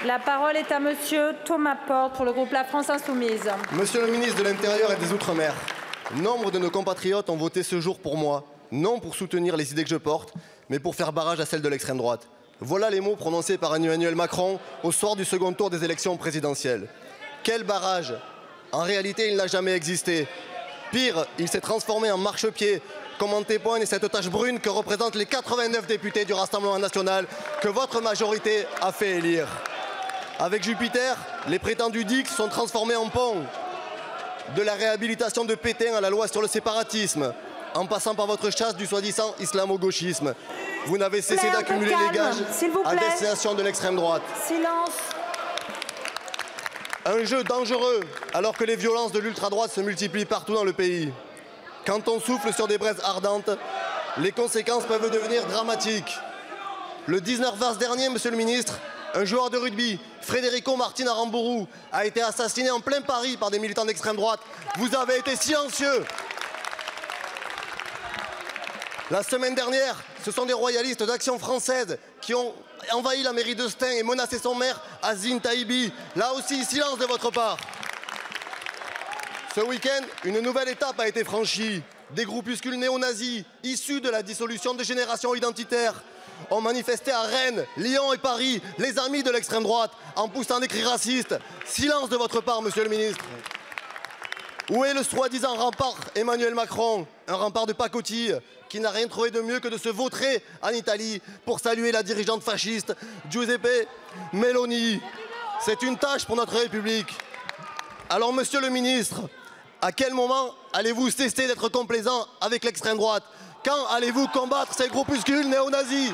La parole est à monsieur Thomas Porte pour le groupe La France Insoumise. Monsieur le ministre de l'Intérieur et des Outre-mer, nombre de nos compatriotes ont voté ce jour pour moi, non pour soutenir les idées que je porte, mais pour faire barrage à celles de l'extrême droite. Voilà les mots prononcés par Emmanuel Macron au soir du second tour des élections présidentielles. Quel barrage! En réalité, il n'a jamais existé. Pire, il s'est transformé en marchepied, comme en témoigne cette tache brune que représentent les 89 députés du Rassemblement national que votre majorité a fait élire. Avec Jupiter, les prétendus dix sont transformés en pont. De la réhabilitation de Pétain à la loi sur le séparatisme, en passant par votre chasse du soi-disant islamo-gauchisme. Vous n'avez cessé d'accumuler les gages à destination de l'extrême droite. Silence. Un jeu dangereux alors que les violences de l'ultra-droite se multiplient partout dans le pays. Quand on souffle sur des braises ardentes, les conséquences peuvent devenir dramatiques. Le 19 mars dernier, monsieur le ministre, un joueur de rugby, Federico Martin Aramburu, a été assassiné en plein Paris par des militants d'extrême droite. Vous avez été silencieux. La semaine dernière, ce sont des royalistes d'Action française qui ont envahi la mairie de Stein et menacé son maire, Azine Taïbi. Là aussi, silence de votre part. Ce week-end, une nouvelle étape a été franchie. Des groupuscules néo-nazis, issus de la dissolution des générations identitaires, ont manifesté à Rennes, Lyon et Paris, les amis de l'extrême droite, en poussant des cris racistes. Silence de votre part, monsieur le ministre. Où est le soi-disant rempart Emmanuel Macron? Un rempart de pacotille qui n'a rien trouvé de mieux que de se vautrer en Italie pour saluer la dirigeante fasciste Giuseppe Meloni. C'est une tâche pour notre République. Alors, monsieur le ministre, à quel moment allez-vous cesser d'être complaisant avec l'extrême droite? Quand allez-vous combattre ces groupuscules néo-nazis?